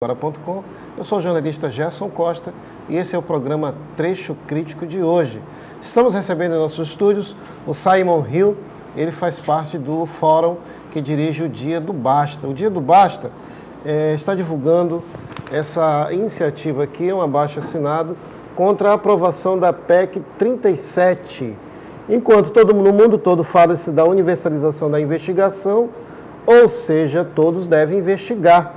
Agora.com. Eu sou o jornalista Gerson Costa e esse é o programa Trecho Crítico de hoje. Estamos recebendo em nossos estúdios o Simon Hill, ele faz parte do fórum que dirige o Dia do Basta. O Dia do Basta está divulgando essa iniciativa aqui, um abaixo-assinado contra a aprovação da PEC 37. Enquanto no mundo todo fala-se da universalização da investigação, ou seja, todos devem investigar.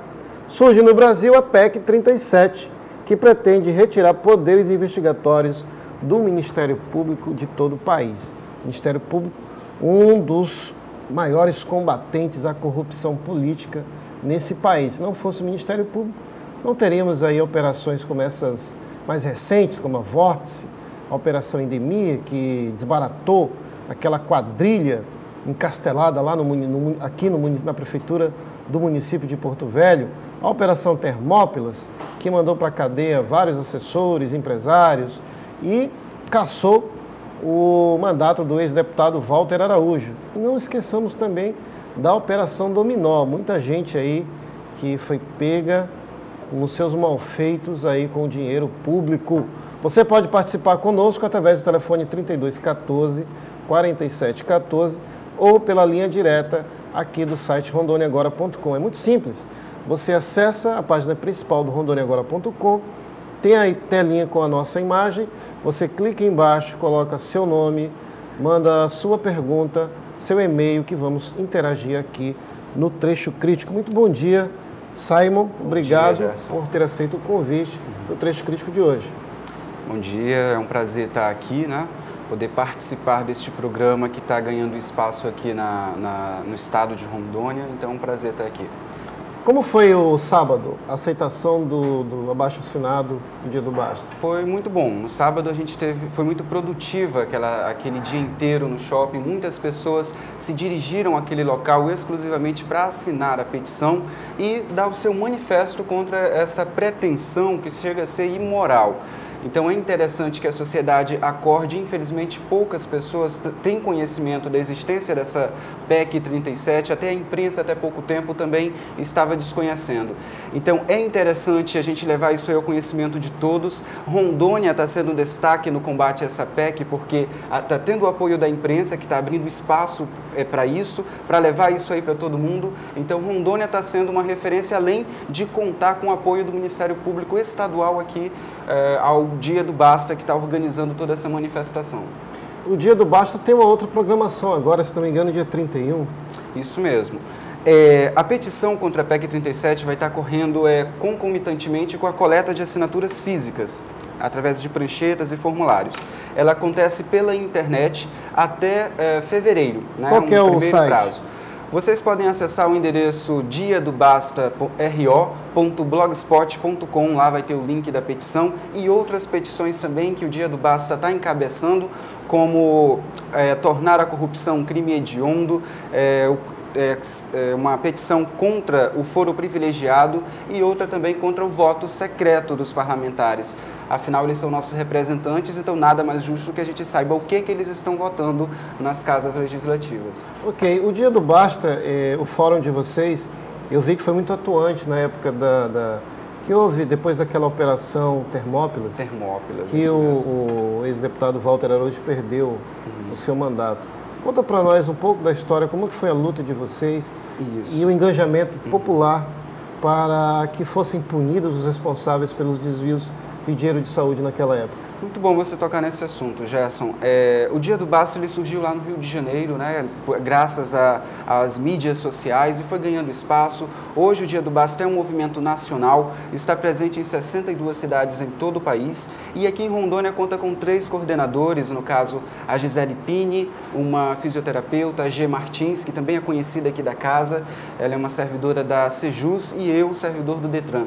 Surge no Brasil a PEC 37, que pretende retirar poderes investigatórios do Ministério Público de todo o país. O Ministério Público, um dos maiores combatentes à corrupção política nesse país. Se não fosse o Ministério Público, não teríamos aí operações como essas mais recentes, como a Vórtice, a Operação Endemia, que desbaratou aquela quadrilha encastelada lá na prefeitura do município de Porto Velho, a Operação Termópilas, que mandou para a cadeia vários assessores, empresários e cassou o mandato do ex-deputado Walter Araújo. E não esqueçamos também da Operação Dominó, muita gente aí que foi pega nos seus malfeitos aí com o dinheiro público. Você pode participar conosco através do telefone 3214 4714 ou pela linha direta aqui do site rondoniaagora.com. É muito simples. Você acessa a página principal do rondoniaagora.com, tem aí telinha com a nossa imagem, você clica embaixo, coloca seu nome, manda a sua pergunta, seu e-mail, que vamos interagir aqui no Trecho Crítico. Muito bom dia, Simon. Obrigado por ter aceito o convite do Trecho Crítico de hoje. Bom dia, é um prazer estar aqui, né? Poder participar deste programa que está ganhando espaço aqui no estado de Rondônia, então é um prazer estar aqui. Como foi o sábado, a aceitação do abaixo-assinado do Dia do Basta? Foi muito bom. No sábado foi muito produtiva aquele dia inteiro no shopping. Muitas pessoas se dirigiram àquele local exclusivamente para assinar a petição e dar o seu manifesto contra essa pretensão que chega a ser imoral. Então é interessante que a sociedade acorde. Infelizmente, poucas pessoas têm conhecimento da existência dessa PEC 37, até a imprensa, até pouco tempo, também estava desconhecendo. Então é interessante a gente levar isso aí ao conhecimento de todos. Rondônia está sendo um destaque no combate a essa PEC, porque está tendo o apoio da imprensa, que está abrindo espaço para isso, para levar isso aí para todo mundo. Então Rondônia está sendo uma referência, além de contar com o apoio do Ministério Público Estadual aqui ao Dia do Basta, que está organizando toda essa manifestação. O Dia do Basta tem uma outra programação agora, se não me engano, dia 31. Isso mesmo. A petição contra a PEC 37 vai estar correndo concomitantemente com a coleta de assinaturas físicas, através de pranchetas e formulários. Ela acontece pela internet até fevereiro, né? Qual que é o site? Prazo. Vocês podem acessar o endereço diadobasta.ro.blogspot.com, lá vai ter o link da petição e outras petições também que o Dia do Basta está encabeçando, como tornar a corrupção um crime hediondo, uma petição contra o foro privilegiado e outra também contra o voto secreto dos parlamentares. Afinal, eles são nossos representantes, então nada mais justo que a gente saiba o que eles estão votando nas casas legislativas. Ok, o Dia do Basta, o fórum de vocês, eu vi que foi muito atuante na época que houve depois daquela operação Termópilas, que o ex-deputado Walter Araújo perdeu o seu mandato. Conta para nós um pouco da história, como que foi a luta de vocês e o engajamento popular para que fossem punidos os responsáveis pelos desvios de dinheiro de saúde naquela época. Muito bom você tocar nesse assunto, Gerson. O Dia do Basta ele surgiu lá no Rio de Janeiro, né, graças às mídias sociais e foi ganhando espaço. Hoje o Dia do Basta é um movimento nacional, está presente em 62 cidades em todo o país e aqui em Rondônia conta com 3 coordenadores, no caso a Gisele Pini, uma fisioterapeuta, a G. Martins, que também é conhecida aqui da casa, ela é uma servidora da Sejus e eu, servidor do Detran.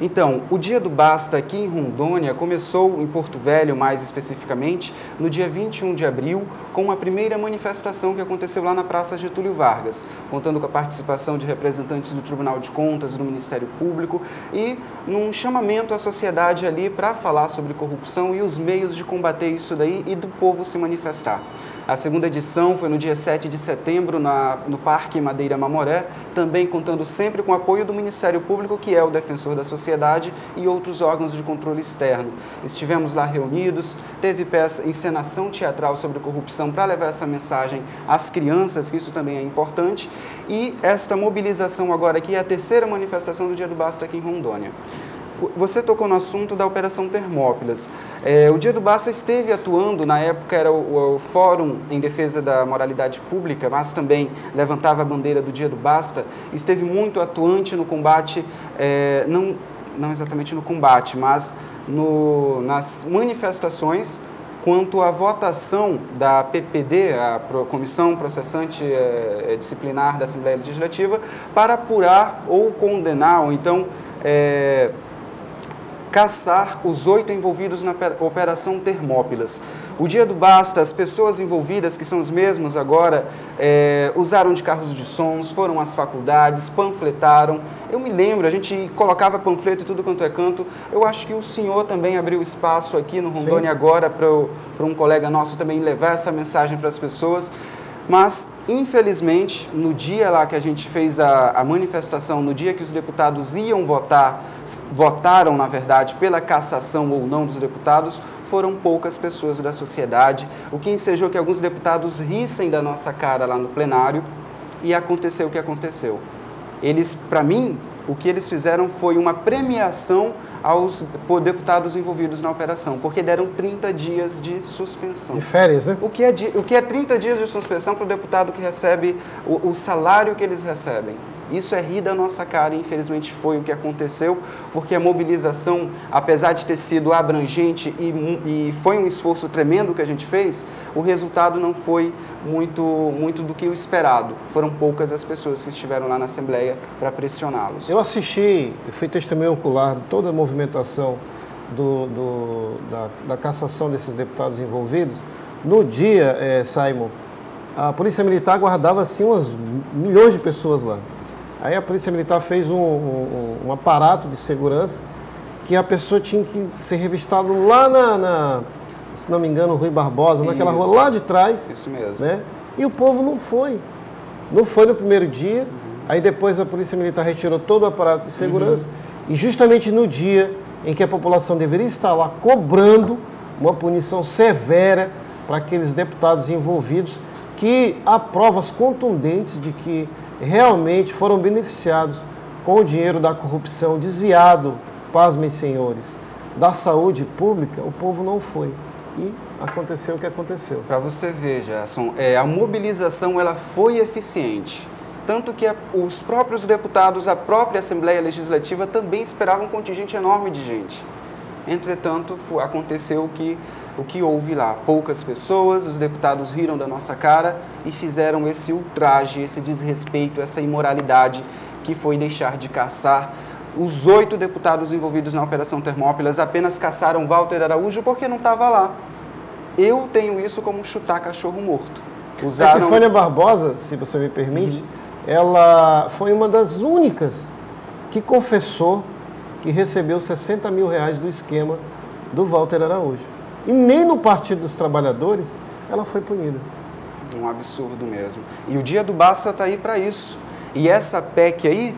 Então, o Dia do Basta aqui em Rondônia começou em Porto Velho, mais especificamente, no dia 21 de abril, com a primeira manifestação que aconteceu lá na Praça Getúlio Vargas, contando com a participação de representantes do Tribunal de Contas, do Ministério Público e num chamamento à sociedade ali para falar sobre corrupção e os meios de combater isso daí e do povo se manifestar. A segunda edição foi no dia 7 de setembro, no Parque Madeira Mamoré, também contando sempre com o apoio do Ministério Público, que é o defensor da sociedade, e outros órgãos de controle externo. Estivemos lá reunidos, teve encenação teatral sobre corrupção para levar essa mensagem às crianças, que isso também é importante, e esta mobilização agora aqui é a terceira manifestação do Dia do Basta aqui em Rondônia. Você tocou no assunto da Operação Termópilas. O Dia do Basta esteve atuando, na época era o Fórum em Defesa da Moralidade Pública, mas também levantava a bandeira do Dia do Basta, esteve muito atuante no combate, não exatamente no combate, mas nas manifestações quanto à votação da PPD, a Comissão Processante Disciplinar da Assembleia Legislativa, para apurar ou condenar, ou então caçar os 8 envolvidos na Operação Termópilas. O Dia do Basta, as pessoas envolvidas, que são os mesmos agora, usaram de carros de sons, foram às faculdades, panfletaram. Eu me lembro, a gente colocava panfleto e tudo quanto é canto. Eu acho que o senhor também abriu espaço aqui no Rondônia agora para um colega nosso também levar essa mensagem para as pessoas. Mas, infelizmente, no dia lá que a gente fez a manifestação, no dia que os deputados iam votaram, na verdade, pela cassação ou não dos deputados, foram poucas pessoas da sociedade, o que ensejou que alguns deputados rissem da nossa cara lá no plenário, e aconteceu o que aconteceu. Eles, para mim, o que eles fizeram foi uma premiação aos deputados envolvidos na operação, porque deram 30 dias de suspensão. De férias, né? O que é 30 dias de suspensão para o deputado que recebe o salário que eles recebem? Isso é rir da nossa cara, e infelizmente foi o que aconteceu, porque a mobilização, apesar de ter sido abrangente e foi um esforço tremendo que a gente fez, o resultado não foi muito do que o esperado. Foram poucas as pessoas que estiveram lá na Assembleia para pressioná-los. Eu assisti, eu fui testemunho ocular de toda a movimentação da cassação desses deputados envolvidos. No dia, Simon, a Polícia Militar guardava assim umas milhões de pessoas lá. Aí a Polícia Militar fez um aparato de segurança que a pessoa tinha que ser revistada lá se não me engano, Rui Barbosa, naquela rua lá de trás. Isso mesmo. Né? E o povo não foi. Não foi no primeiro dia. Aí depois a Polícia Militar retirou todo o aparato de segurança. E justamente no dia em que a população deveria estar lá cobrando uma punição severa para aqueles deputados envolvidos, que há provas contundentes de que realmente foram beneficiados com o dinheiro da corrupção desviado, pasmem senhores, da saúde pública, o povo não foi. E aconteceu o que aconteceu. Para você ver, Gerson, a mobilização ela foi eficiente. Tanto que os próprios deputados, a própria Assembleia Legislativa também esperavam um contingente enorme de gente. Entretanto, aconteceu o que houve lá. Poucas pessoas, os deputados riram da nossa cara e fizeram esse ultraje, esse desrespeito, essa imoralidade que foi deixar de caçar. Os 8 deputados envolvidos na Operação Termópilas apenas caçaram Walter Araújo porque não estava lá. Eu tenho isso como chutar cachorro morto. A Epifânia Barbosa, se você me permite, ela foi uma das únicas que confessou que recebeu R$60 mil do esquema do Walter Araújo. E nem no Partido dos Trabalhadores ela foi punida. Um absurdo mesmo. E o Dia do Basta está aí para isso. E essa PEC aí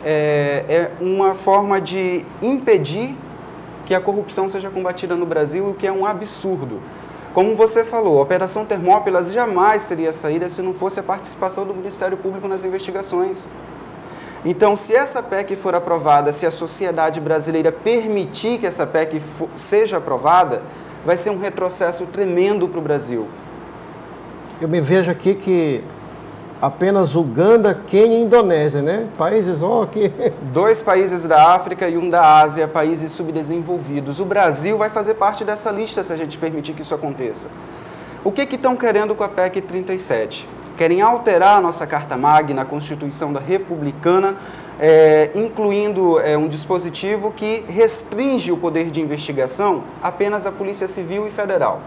é uma forma de impedir que a corrupção seja combatida no Brasil, o que é um absurdo. Como você falou, a Operação Termópilas jamais teria saído se não fosse a participação do Ministério Público nas investigações. Então, se essa PEC for aprovada, se a sociedade brasileira permitir que essa PEC seja aprovada, vai ser um retrocesso tremendo para o Brasil. Eu me vejo aqui que apenas Uganda, Quênia e Indonésia, né? Países, que... 2 países da África e um da Ásia, países subdesenvolvidos. O Brasil vai fazer parte dessa lista se a gente permitir que isso aconteça. O que estão querendo com a PEC 37? Querem alterar a nossa Carta Magna, a Constituição da Republicana, incluindo um dispositivo que restringe o poder de investigação apenas à Polícia Civil e Federal.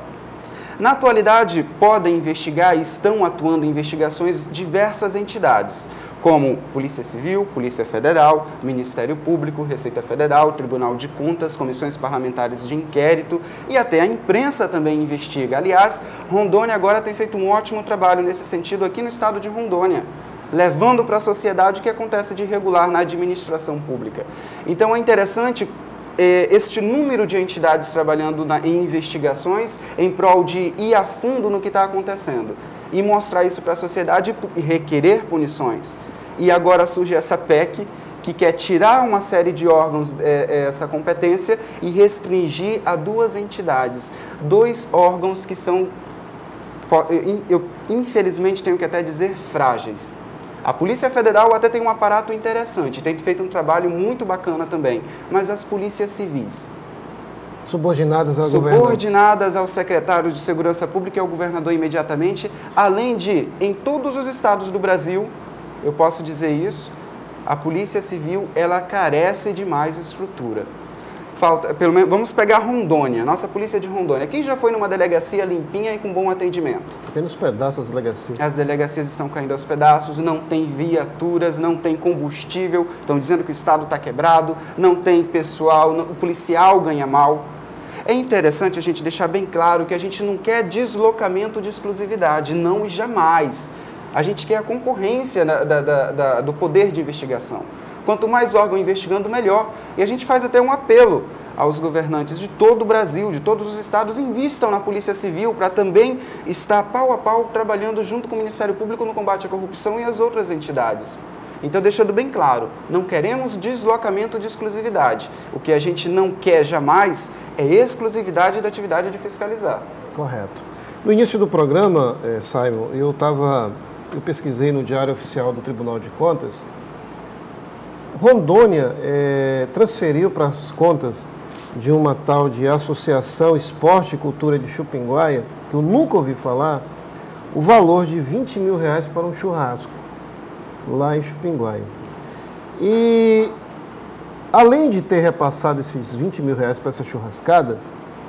Na atualidade, podem investigar e estão atuando em investigações diversas entidades, como Polícia Civil, Polícia Federal, Ministério Público, Receita Federal, Tribunal de Contas, comissões parlamentares de inquérito e até a imprensa também investiga. Aliás, Rondônia agora tem feito um ótimo trabalho nesse sentido aqui no estado de Rondônia, levando para a sociedade o que acontece de irregular na administração pública. Então é interessante este número de entidades trabalhando em investigações em prol de ir a fundo no que está acontecendo e mostrar isso para a sociedade e requerer punições. E agora surge essa PEC que quer tirar uma série de órgãos essa competência e restringir a 2 entidades, 2 órgãos que são, eu infelizmente tenho que até dizer, frágeis. A Polícia Federal até tem um aparato interessante, tem feito um trabalho muito bacana também, mas as polícias civis, subordinadas ao governador. Subordinadas ao secretário de Segurança Pública e ao governador imediatamente, além de, em todos os estados do Brasil, eu posso dizer isso, a Polícia Civil, ela carece de mais estrutura. Pelo menos, vamos pegar Rondônia, nossa Polícia de Rondônia. Quem já foi numa delegacia limpinha e com bom atendimento? Tem nos pedaços as delegacias. As delegacias estão caindo aos pedaços, não tem viaturas, não tem combustível, estão dizendo que o Estado está quebrado, não tem pessoal, o policial ganha mal. É interessante a gente deixar bem claro que a gente não quer deslocamento de exclusividade, não e jamais. A gente quer a concorrência do poder de investigação. Quanto mais órgão investigando, melhor. E a gente faz até um apelo aos governantes de todo o Brasil, de todos os estados, invistam na Polícia Civil para também estar pau a pau trabalhando junto com o Ministério Público no combate à corrupção e as outras entidades. Então, deixando bem claro, não queremos deslocamento de exclusividade. O que a gente não quer jamais é exclusividade da atividade de fiscalizar. Correto. No início do programa, Simon, eu pesquisei no Diário Oficial do Tribunal de Contas. Rondônia transferiu para as contas de uma tal de Associação Esporte e Cultura de Chupinguaia, que eu nunca ouvi falar, o valor de R$20 mil para um churrasco lá em Chupinguaia. E além de ter repassado esses R$20 mil para essa churrascada,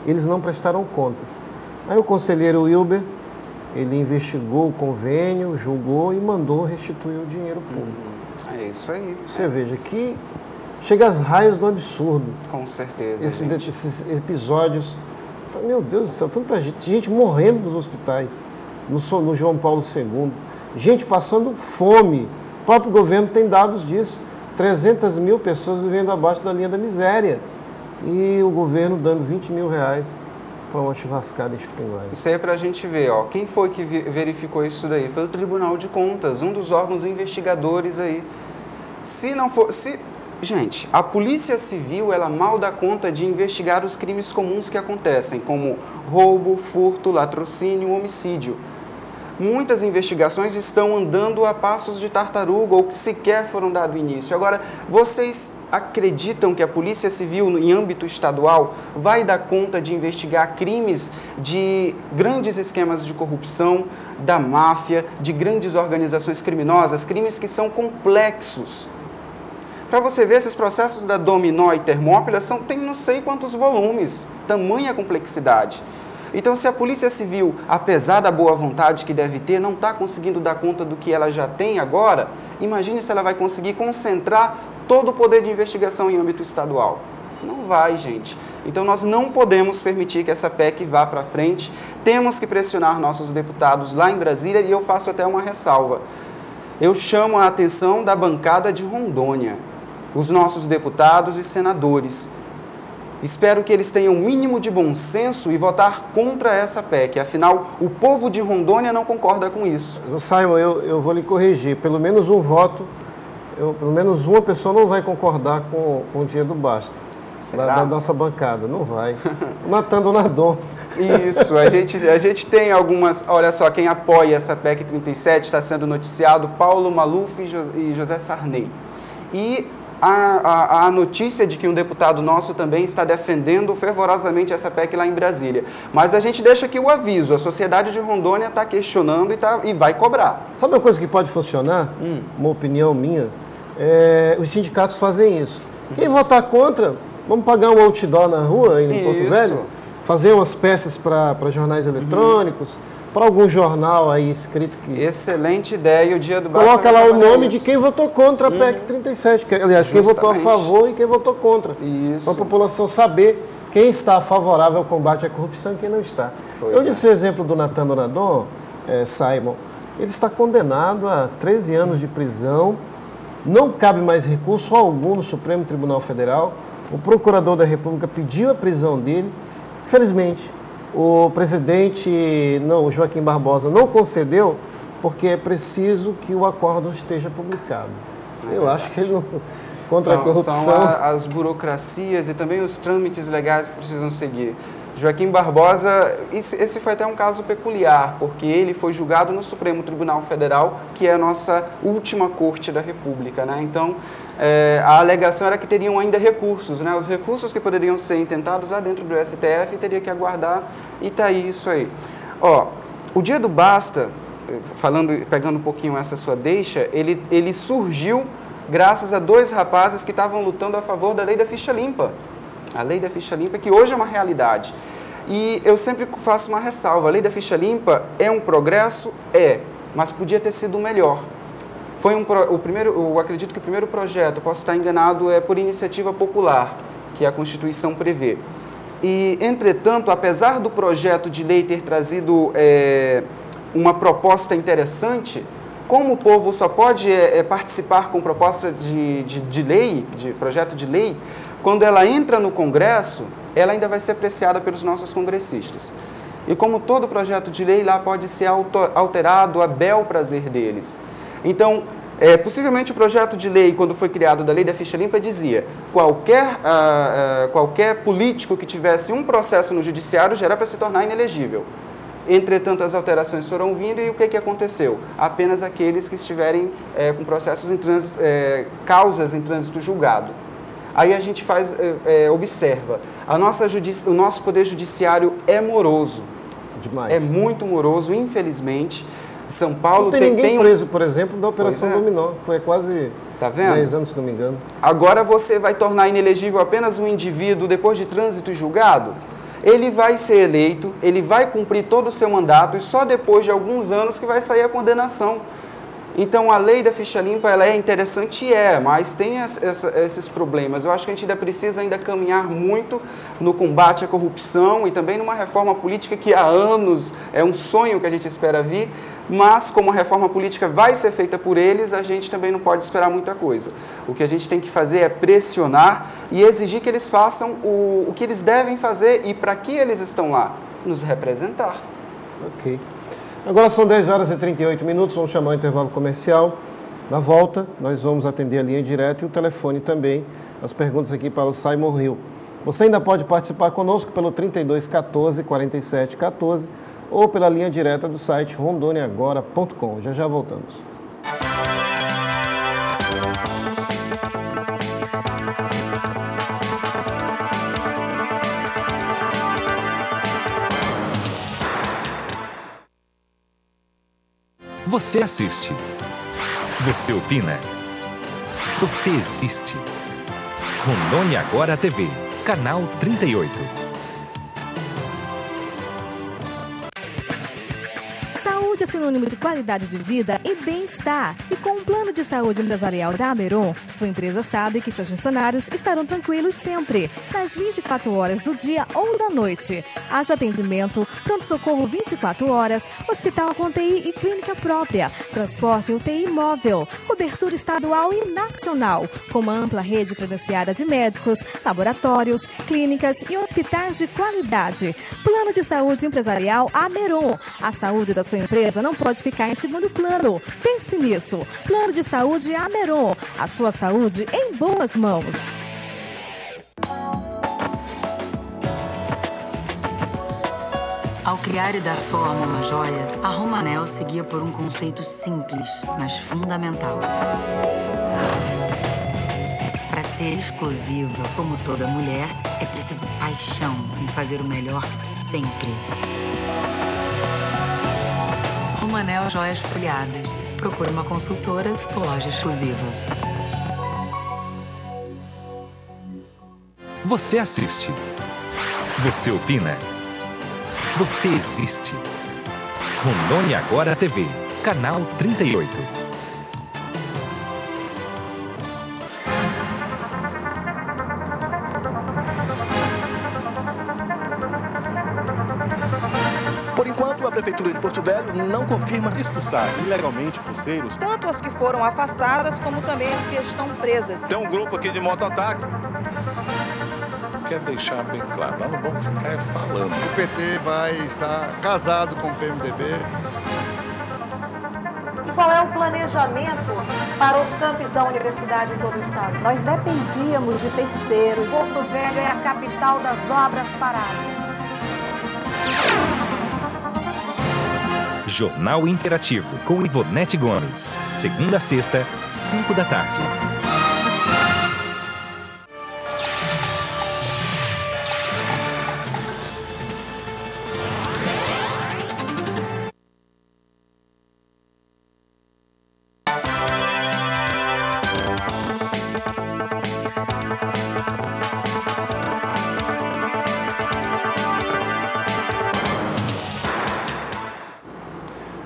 eles não prestaram contas. Aí o conselheiro Wilber, ele investigou o convênio, julgou e mandou restituir o dinheiro público. É isso aí. Você veja que chega às raias do absurdo. Com certeza. Esses episódios. Meu Deus do céu, tanta gente morrendo nos hospitais, no João Paulo II, gente passando fome. O próprio governo tem dados disso. 300 mil pessoas vivendo abaixo da linha da miséria. E o governo dando R$20 mil para uma churrascada em Chupinguaia. Isso aí é para a gente ver, ó. Quem foi que verificou isso daí? Foi o Tribunal de Contas, um dos órgãos investigadores aí. Gente, a Polícia Civil, ela mal dá conta de investigar os crimes comuns que acontecem, como roubo, furto, latrocínio, homicídio. Muitas investigações estão andando a passos de tartaruga ou que sequer foram dado início. Agora, vocês acreditam que a Polícia Civil, em âmbito estadual, vai dar conta de investigar crimes de grandes esquemas de corrupção, da máfia, de grandes organizações criminosas, crimes que são complexos? Para você ver, esses processos da Dominó e Termópila tem não sei quantos volumes, tamanha complexidade. Então, se a Polícia Civil, apesar da boa vontade que deve ter, não está conseguindo dar conta do que ela já tem agora, imagine se ela vai conseguir concentrar todo o poder de investigação em âmbito estadual. Não vai, gente. Então, nós não podemos permitir que essa PEC vá para frente. Temos que pressionar nossos deputados lá em Brasília e eu faço até uma ressalva. Eu chamo a atenção da bancada de Rondônia, os nossos deputados e senadores. Espero que eles tenham o mínimo de bom senso e votar contra essa PEC. Afinal, o povo de Rondônia não concorda com isso. Simon, eu vou lhe corrigir. Pelo menos um voto, pelo menos uma pessoa não vai concordar com o dinheiro do Basta. Da nossa bancada. Não vai. Matando o Nadon. Isso, a gente tem algumas... Olha só, quem apoia essa PEC 37 está sendo noticiado Paulo Maluf e José Sarney. E a notícia de que um deputado nosso também está defendendo fervorosamente essa PEC lá em Brasília. Mas a gente deixa aqui o aviso, a sociedade de Rondônia está questionando e vai cobrar. Sabe uma coisa que pode funcionar? Uma opinião minha? Os sindicatos fazem isso. Quem votar contra, vamos pagar um outdoor na rua, em Porto Velho, fazer umas peças para jornais eletrônicos, para algum jornal aí escrito que... Excelente ideia, o dia do basta. Coloca lá o nome de quem votou contra a PEC 37, que, aliás, quem votou a favor e quem votou contra. Isso. Para a população saber quem está favorável ao combate à corrupção e quem não está. Eu disse o exemplo do Nathan Donadon, Simon, ele está condenado a 13 anos de prisão, não cabe mais recurso algum no Supremo Tribunal Federal, o procurador da República pediu a prisão dele, infelizmente, o presidente, o Joaquim Barbosa, não concedeu, porque é preciso que o acordo esteja publicado. Eu acho que ele não... Contra a corrupção. São as burocracias e também os trâmites legais que precisam seguir. Joaquim Barbosa, esse foi até um caso peculiar, porque ele foi julgado no Supremo Tribunal Federal, que é a nossa última corte da República, né? Então, a alegação era que teriam ainda recursos, né? Os recursos que poderiam ser intentados lá dentro do STF, teria que aguardar, e tá aí isso aí. Ó, o dia do basta, pegando um pouquinho essa sua deixa, ele surgiu graças a dois rapazes que estavam lutando a favor da lei da ficha limpa. A lei da ficha limpa, que hoje é uma realidade. E eu sempre faço uma ressalva, a lei da ficha limpa é um progresso? Mas podia ter sido melhor. Foi eu acredito que o primeiro projeto, posso estar enganado, é por iniciativa popular, que a Constituição prevê. E, entretanto, apesar do projeto de lei ter trazido uma proposta interessante, como o povo só pode participar com proposta de lei, de projeto de lei, quando ela entra no Congresso, ela ainda vai ser apreciada pelos nossos congressistas. E como todo projeto de lei, lá pode ser alterado a bel prazer deles. Então, possivelmente o projeto de lei, quando foi criado da lei da ficha limpa, dizia qualquer político que tivesse um processo no judiciário já era para se tornar inelegível. Entretanto, as alterações foram vindo e o que aconteceu? Apenas aqueles que estiverem com processos em trânsito, causas em trânsito julgado. Aí a gente observa, o nosso poder judiciário é moroso. Demais. É muito moroso, infelizmente. São Paulo não tem ninguém preso, por exemplo, da Operação Dominó. Foi quase 10 anos, se não me engano. Agora você vai tornar inelegível apenas um indivíduo depois de trânsito julgado? Ele vai ser eleito, ele vai cumprir todo o seu mandato e só depois de alguns anos que vai sair a condenação. Então, a lei da ficha limpa, ela é interessante, mas tem esses problemas. Eu acho que a gente ainda precisa caminhar muito no combate à corrupção e também numa reforma política que há anos é um sonho que a gente espera vir, mas como a reforma política vai ser feita por eles, a gente também não pode esperar muita coisa. O que a gente tem que fazer é pressionar e exigir que eles façam o que eles devem fazer e para que eles estão lá? Nos representar. Ok. Agora são 10 horas e 38 minutos, vamos chamar o intervalo comercial. Na volta, nós vamos atender a linha direta e o telefone também, as perguntas aqui para o Simon Hill. Você ainda pode participar conosco pelo 3214 4714 ou pela linha direta do site rondoniagora.com. Já voltamos. Você assiste. Você opina. Você existe. Rondônia Agora TV, canal 38. Saúde é sinônimo de qualidade de vida e bem-estar. E com um plano de saúde empresarial da Ameron, sua empresa sabe que seus funcionários estarão tranquilos sempre, nas 24 horas do dia ou da noite. Haja atendimento, pronto-socorro 24 horas, hospital com UTI e clínica própria, transporte UTI móvel, cobertura estadual e nacional, com uma ampla rede credenciada de médicos, laboratórios, clínicas e hospitais de qualidade. Plano de saúde empresarial Ameron. A saúde da sua empresa não pode ficar em segundo plano. Pense nisso. Plano de saúde Ameron. A sua saúde em boas mãos. Ao criar e dar forma a uma joia, a Romanel seguia por um conceito simples, mas fundamental. Para ser exclusiva, como toda mulher, é preciso paixão em fazer o melhor sempre. Romanel Joias Folhadas. Procure uma consultora ou loja exclusiva. Você assiste. Você opina. Você existe. Rondônia Agora TV, canal 38. Por enquanto, a Prefeitura de Porto Velho não confirma expulsar ilegalmente pulseiros. Tanto as que foram afastadas, como também as que estão presas. Tem um grupo aqui de mototáxi. Quer deixar bem claro, nós não vamos ficar falando. O PT vai estar casado com o PMDB. E qual é o planejamento para os campos da universidade em todo o estado? Nós dependíamos de terceiros. Porto Velho é a capital das obras paradas. Jornal Interativo com Ivonete Gomes. Segunda a sexta, 5 da tarde.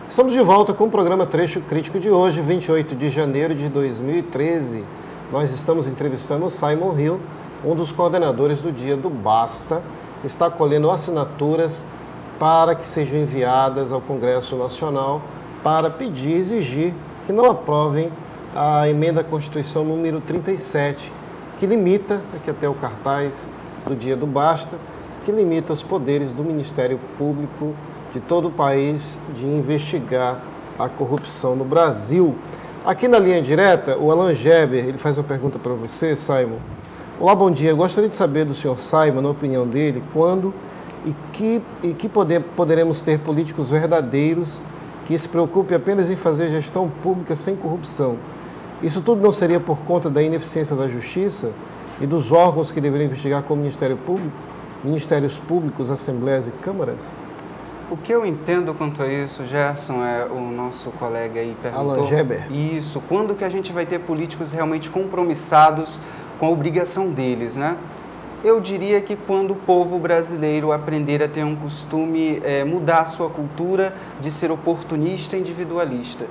Estamos de volta com o programa Trecho Crítico de hoje, 28 de janeiro de 2013. Nós estamos entrevistando o Simon Hill, um dos coordenadores do Dia do Basta. Está colhendo assinaturas para que sejam enviadas ao Congresso Nacional para pedir e exigir que não aprovem a emenda à Constituição número 37, que limita, aqui até o cartaz do Dia do Basta, que limita os poderes do Ministério Público de todo o país de investigar a corrupção no Brasil. Aqui na linha direta, o Alan Geber, ele faz uma pergunta para você, Simon. Olá, bom dia. Eu gostaria de saber do senhor Simon, na opinião dele, quando e que poderemos ter políticos verdadeiros que se preocupem apenas em fazer gestão pública sem corrupção. Isso tudo não seria por conta da ineficiência da Justiça e dos órgãos que deveriam investigar como Ministério Público, Ministérios Públicos, Assembleias e Câmaras? O que eu entendo quanto a isso, Gerson, é o nosso colega aí perguntou. Alan Geber. Isso, quando que a gente vai ter políticos realmente compromissados com a obrigação deles, né? Eu diria que quando o povo brasileiro aprender a ter um costume, mudar a sua cultura de ser oportunista e individualista.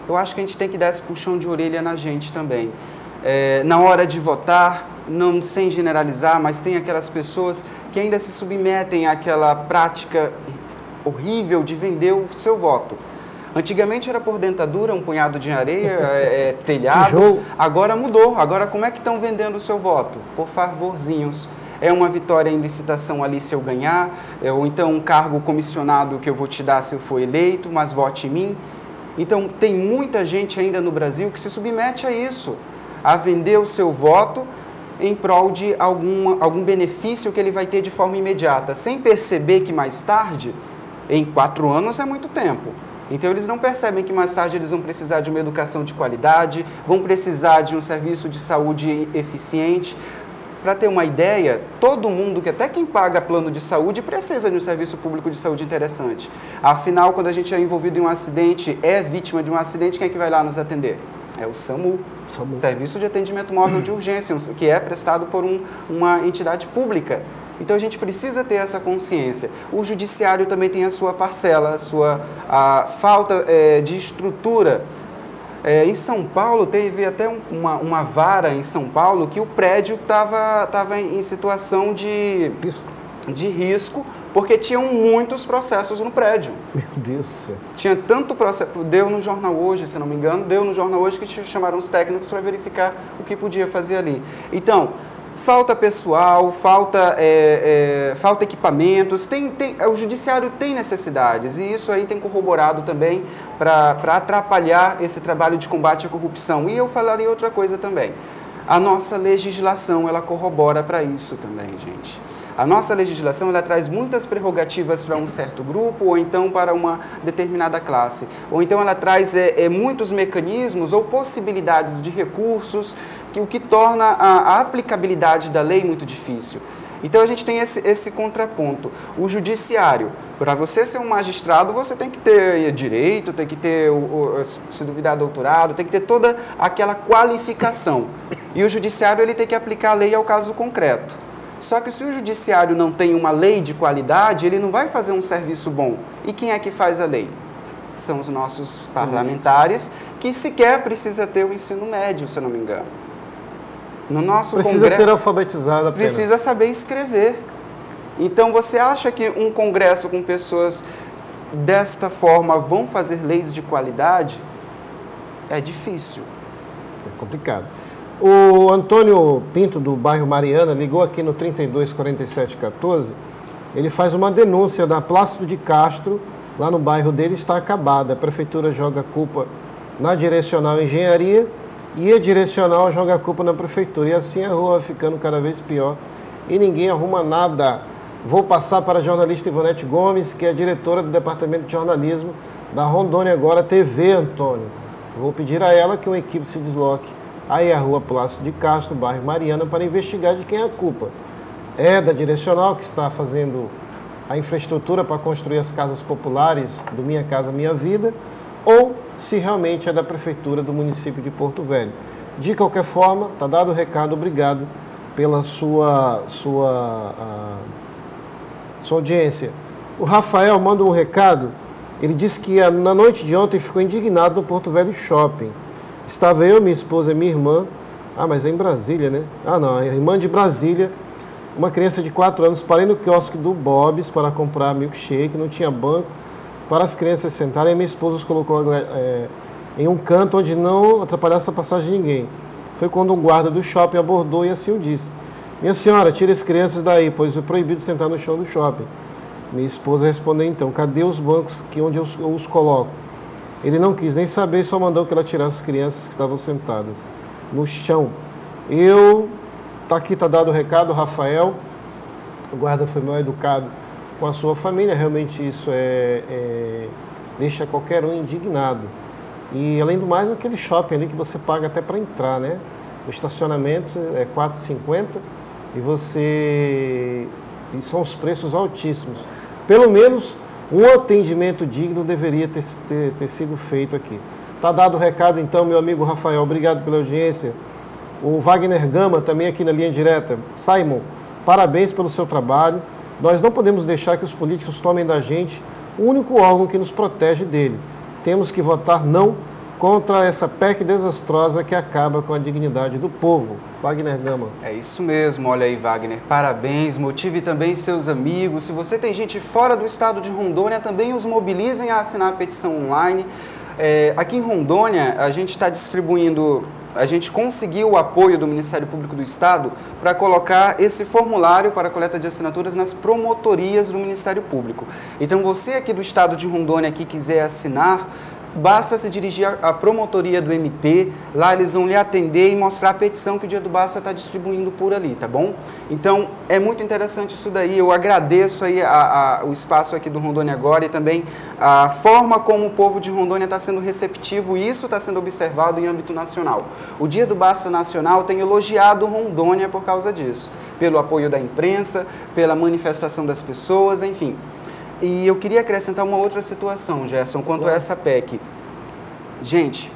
Eu acho que a gente tem que dar esse puxão de orelha na gente também. Na hora de votar, não sem generalizar, mas tem aquelas pessoas que ainda se submetem àquela prática horrível de vender o seu voto. Antigamente era por dentadura, um punhado de areia, telhado. Tijolo. Agora mudou. Agora como é que estão vendendo o seu voto? Por favorzinhos. É uma vitória em licitação ali se eu ganhar, ou então um cargo comissionado que eu vou te dar se eu for eleito, mas vote em mim. Então tem muita gente ainda no Brasil que se submete a isso, a vender o seu voto em prol de algum benefício que ele vai ter de forma imediata, sem perceber que mais tarde, em 4 anos é muito tempo. Então eles não percebem que mais tarde eles vão precisar de uma educação de qualidade, vão precisar de um serviço de saúde eficiente. Para ter uma ideia, todo mundo, que até quem paga plano de saúde, precisa de um serviço público de saúde interessante. Afinal, quando a gente é envolvido em um acidente, é vítima de um acidente, quem é que vai lá nos atender? É o SAMU. Serviço de Atendimento Móvel de Urgência, que é prestado por uma entidade pública. Então a gente precisa ter essa consciência. O judiciário também tem a sua parcela, a falta de estrutura. Em São Paulo, teve até uma vara em São Paulo que o prédio estava em situação de risco, porque tinham muitos processos no prédio. Meu Deus do céu. Tinha tanto processo, deu no Jornal Hoje, se não me engano, deu no Jornal Hoje que chamaram os técnicos para verificar o que podia fazer ali. Então, falta pessoal, falta equipamentos, o judiciário tem necessidades e isso aí tem corroborado também para atrapalhar esse trabalho de combate à corrupção. E eu falaria outra coisa também, a nossa legislação ela corrobora para isso também, gente. A nossa legislação ela traz muitas prerrogativas para um certo grupo ou então para uma determinada classe. Ou então ela traz muitos mecanismos ou possibilidades de recursos, o que torna a aplicabilidade da lei muito difícil. Então a gente tem esse contraponto. O judiciário, para você ser um magistrado, você tem que ter direito, tem que ter, se duvidar, doutorado, tem que ter toda aquela qualificação. E o judiciário ele tem que aplicar a lei ao caso concreto. Só que se o judiciário não tem uma lei de qualidade, ele não vai fazer um serviço bom. E quem é que faz a lei? São os nossos parlamentares, que sequer precisa ter o ensino médio, se eu não me engano. No nosso precisa ser alfabetizado apenas. Precisa saber escrever. Então, você acha que um congresso com pessoas desta forma vão fazer leis de qualidade? É difícil. É complicado. O Antônio Pinto, do bairro Mariana, ligou aqui no 324714. Ele faz uma denúncia da Plácido de Castro, lá no bairro dele, está acabada. A prefeitura joga a culpa na Direcional Engenharia e a Direcional joga a culpa na prefeitura. E assim a rua vai ficando cada vez pior e ninguém arruma nada. Vou passar para a jornalista Ivonete Gomes, que é diretora do Departamento de Jornalismo da Rondônia Agora TV, Antônio. Vou pedir a ela que uma equipe se desloque aí a rua Plácido de Castro, bairro Mariana, para investigar de quem é a culpa. É da Direcional, que está fazendo a infraestrutura para construir as casas populares do Minha Casa Minha Vida, ou se realmente é da prefeitura do município de Porto Velho. De qualquer forma, está dado o recado, obrigado pela sua audiência. O Rafael manda um recado, ele disse que na noite de ontem ficou indignado no Porto Velho Shopping. Estava eu, minha esposa e minha irmã, mas é em Brasília, né? Não, a irmã de Brasília, uma criança de 4 anos, parei no quiosque do Bob's para comprar milkshake, não tinha banco para as crianças sentarem, e minha esposa os colocou em um canto onde não atrapalhasse a passagem de ninguém. Foi quando um guarda do shopping abordou e assim o disse: minha senhora, tire as crianças daí, pois é proibido sentar no chão do shopping. Minha esposa respondeu então: cadê os bancos onde eu os coloco? Ele não quis nem saber e só mandou que ela tirasse as crianças que estavam sentadas no chão. Aqui está dado o recado, Rafael. O guarda foi mal educado com a sua família. Realmente isso deixa qualquer um indignado. E além do mais, naquele shopping ali que você paga até para entrar, né? O estacionamento é R$ 4,50 e são os preços altíssimos. Pelo menos um atendimento digno deveria ter sido feito aqui. Está dado o recado então, meu amigo Rafael, obrigado pela audiência. O Wagner Gama, também aqui na linha direta. Simon, parabéns pelo seu trabalho. Nós não podemos deixar que os políticos tomem da gente o único órgão que nos protege dele. Temos que votar não contra essa PEC desastrosa que acaba com a dignidade do povo. Wagner Gama. É isso mesmo, olha aí, Wagner, parabéns, motive também seus amigos. Se você tem gente fora do estado de Rondônia, também os mobilizem a assinar a petição online. Aqui em Rondônia, a gente está distribuindo, a gente conseguiu o apoio do Ministério Público do Estado para colocar esse formulário para coleta de assinaturas nas promotorias do Ministério Público. Então, você aqui do estado de Rondônia que quiser assinar, basta se dirigir à promotoria do MP, lá eles vão lhe atender e mostrar a petição que o Dia do Basta está distribuindo por ali, tá bom? Então, é muito interessante isso daí, eu agradeço aí o espaço aqui do Rondônia Agora e também a forma como o povo de Rondônia está sendo receptivo e isso está sendo observado em âmbito nacional. O Dia do Basta Nacional tem elogiado Rondônia por causa disso, pelo apoio da imprensa, pela manifestação das pessoas, enfim. E eu queria acrescentar uma outra situação, Gerson, quanto a essa PEC. Gente,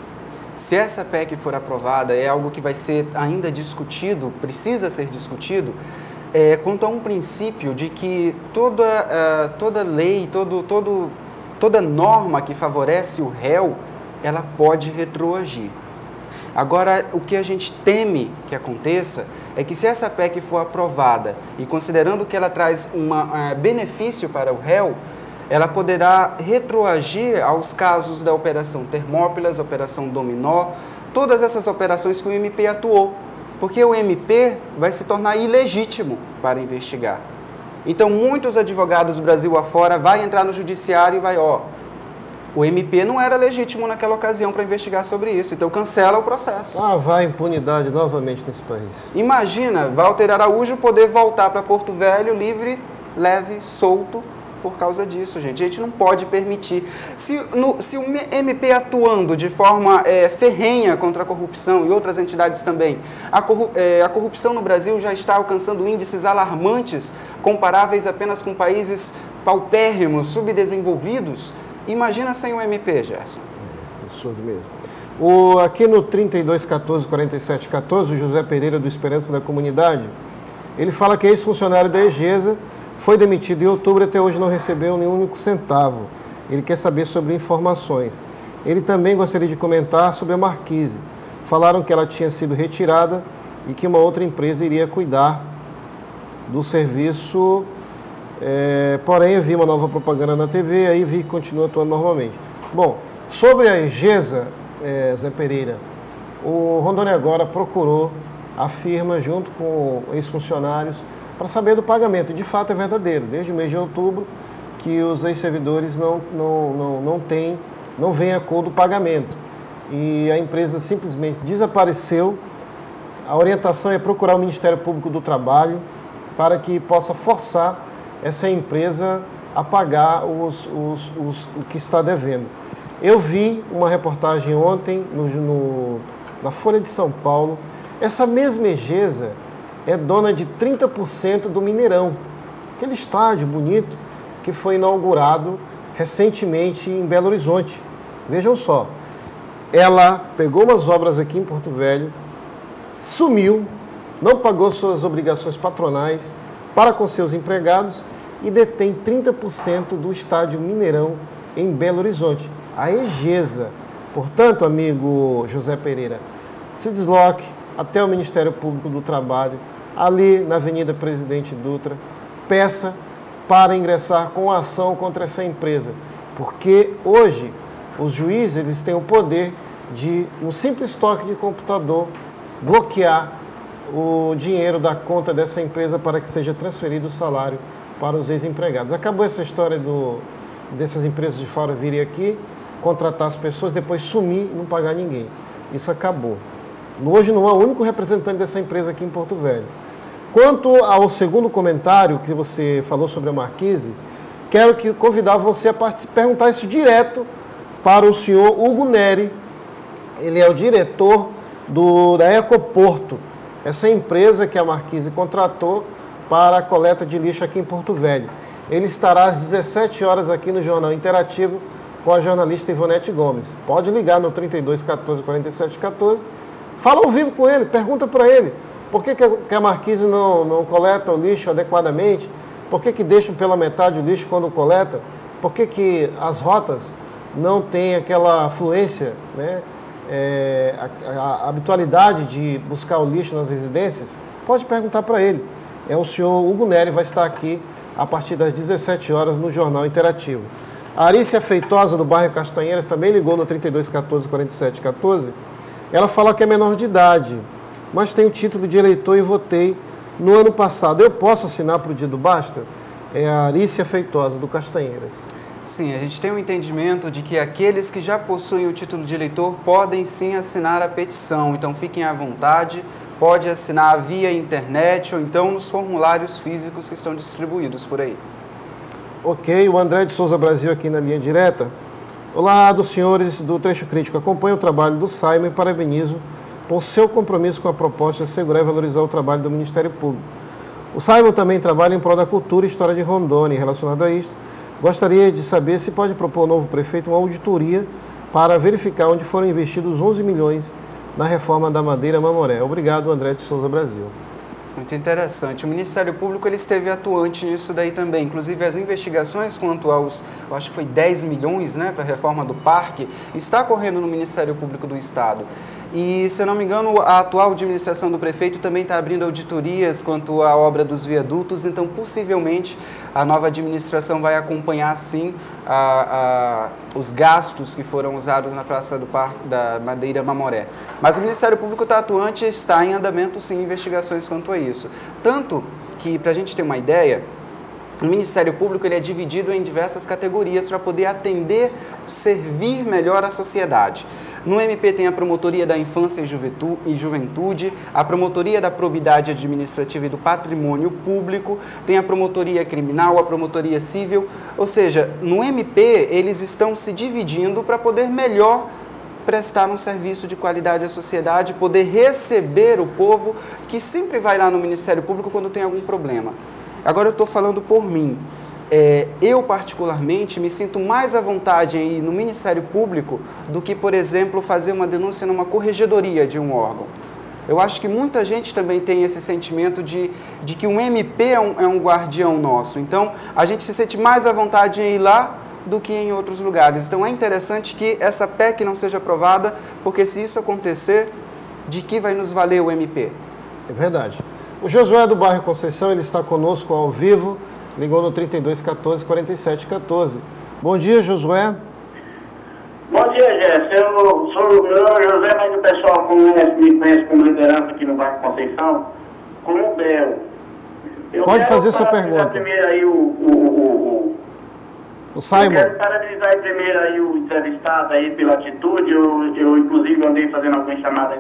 se essa PEC for aprovada, é algo que vai ser ainda discutido, precisa ser discutido, quanto a um princípio de que toda lei, toda norma que favorece o réu, ela pode retroagir. Agora, o que a gente teme que aconteça é que se essa PEC for aprovada e considerando que ela traz um benefício para o réu, ela poderá retroagir aos casos da Operação Termópilas, Operação Dominó, todas essas operações que o MP atuou, porque o MP vai se tornar ilegítimo para investigar. Então, muitos advogados Brasil afora vão entrar no judiciário e o MP não era legítimo naquela ocasião para investigar sobre isso, então cancela o processo. Vai impunidade novamente nesse país. Imagina, Walter Araújo poder voltar para Porto Velho livre, leve, solto, por causa disso, gente. A gente não pode permitir. Se o MP atuando de forma ferrenha contra a corrupção e outras entidades também, a corrupção no Brasil já está alcançando índices alarmantes, comparáveis apenas com países paupérrimos, subdesenvolvidos. Imagina sem o MP, Gerson. Absurdo mesmo. Aqui no 3214-4714, o José Pereira do Esperança da Comunidade, Ele fala que é ex-funcionário da EGESA, foi demitido em outubro e até hoje não recebeu nenhum único centavo. Ele quer saber sobre informações. Ele também gostaria de comentar sobre a Marquise. Falaram que ela tinha sido retirada e que uma outra empresa iria cuidar do serviço. Porém, eu vi uma nova propaganda na TV, aí vi que continua atuando normalmente. Bom, sobre a EGESA, Zé Pereira, o Rondônia Agora procurou a firma junto com ex-funcionários para saber do pagamento. E de fato é verdadeiro, desde o mês de outubro que os ex-servidores não vêm a cor do pagamento. E a empresa simplesmente desapareceu. A orientação é procurar o Ministério Público do Trabalho para que possa forçar essa empresa a pagar o que está devendo. Eu vi uma reportagem ontem na Folha de São Paulo. Essa mesma EGESA é dona de 30% do Mineirão, aquele estádio bonito que foi inaugurado recentemente em Belo Horizonte. Vejam só, ela pegou umas obras aqui em Porto Velho, sumiu, não pagou suas obrigações patronais para com seus empregados e detém 30% do estádio Mineirão em Belo Horizonte. A EGESA. Portanto, amigo José Pereira, se desloque até o Ministério Público do Trabalho, ali na Avenida Presidente Dutra, peça para ingressar com a ação contra essa empresa, porque hoje os juízes eles têm o poder de, um simples toque de computador, bloquear o dinheiro da conta dessa empresa para que seja transferido o salário para os ex-empregados. Acabou essa história dessas empresas de fora virem aqui, contratar as pessoas, depois sumir e não pagar ninguém. Isso acabou. Hoje não há o único representante dessa empresa aqui em Porto Velho. Quanto ao segundo comentário que você falou sobre a Marquise, quero convidar você a perguntar isso direto para o senhor Hugo Neri. Ele é o diretor da Ecoporto, essa empresa que a Marquise contratou para a coleta de lixo aqui em Porto Velho. Ele estará às 17 horas aqui no Jornal Interativo com a jornalista Ivonete Gomes. Pode ligar no 32 14 47 14. Fala ao vivo com ele, pergunta para ele por que a Marquise não coleta o lixo adequadamente, por que deixam pela metade o lixo quando coleta, por que as rotas não têm aquela fluência, né? A habitualidade de buscar o lixo nas residências. Pode perguntar para ele. O senhor Hugo Neri vai estar aqui a partir das 17 horas no Jornal Interativo. A Arícia Feitosa, do bairro Castanheiras, também ligou no 32 14 47 14. Ela fala que é menor de idade, mas tem o título de eleitor e votei no ano passado. Eu posso assinar para o dia do basta? É a Arícia Feitosa, do Castanheiras. Sim, a gente tem um entendimento de que aqueles que já possuem o título de eleitor podem sim assinar a petição. Então fiquem à vontade, pode assinar via internet ou então nos formulários físicos que estão distribuídos por aí. Ok, o André de Souza Brasil aqui na linha direta. Olá, dos senhores do Trecho Crítico. Acompanho o trabalho do Simon e parabenizo por seu compromisso com a proposta de assegurar e valorizar o trabalho do Ministério Público. O Simon também trabalha em prol da cultura e história de Rondônia. Relacionado a isto, gostaria de saber se pode propor ao novo prefeito uma auditoria para verificar onde foram investidos 11 milhões na reforma da Madeira Mamoré. Obrigado, André de Souza Brasil. Muito interessante. O Ministério Público ele esteve atuante nisso daí também. Inclusive, as investigações quanto aos, eu acho que foi 10 milhões, né, para a reforma do parque, está correndo no Ministério Público do Estado. E, se eu não me engano, a atual administração do prefeito também está abrindo auditorias quanto à obra dos viadutos, então, possivelmente, a nova administração vai acompanhar, sim, os gastos que foram usados na Praça do Parque da Madeira Mamoré. Mas o Ministério Público está atuante e está em andamento, sim, investigações quanto a isso. Tanto que, para a gente ter uma ideia, o Ministério Público ele é dividido em diversas categorias para poder atender, servir melhor a sociedade. No MP tem a Promotoria da Infância e Juventude, a Promotoria da Probidade Administrativa e do Patrimônio Público, tem a Promotoria Criminal, a Promotoria Civil, ou seja, no MP eles estão se dividindo para poder melhor prestar um serviço de qualidade à sociedade, poder receber o povo que sempre vai lá no Ministério Público quando tem algum problema. Agora eu estou falando por mim. Eu, particularmente, me sinto mais à vontade em ir no Ministério Público do que, por exemplo, fazer uma denúncia numa corregedoria de um órgão. Eu acho que muita gente também tem esse sentimento de que um MP é um guardião nosso. Então, a gente se sente mais à vontade em ir lá do que em outros lugares. Então, é interessante que essa PEC não seja aprovada, porque se isso acontecer, de que vai nos valer o MP? É verdade. O Josué do bairro Conceição, ele está conosco ao vivo, ligou no 3214 4714. Bom dia, Josué. Bom dia, Jéssica. Eu sou o José, mas o pessoal me conhece como liderança aqui no bairro Conceição, como Bel. Pode fazer sua pergunta. Primeiro aí o Simon. Eu quero parabenizar primeiro aí o entrevistado aí pela atitude. Eu inclusive andei fazendo algumas chamadas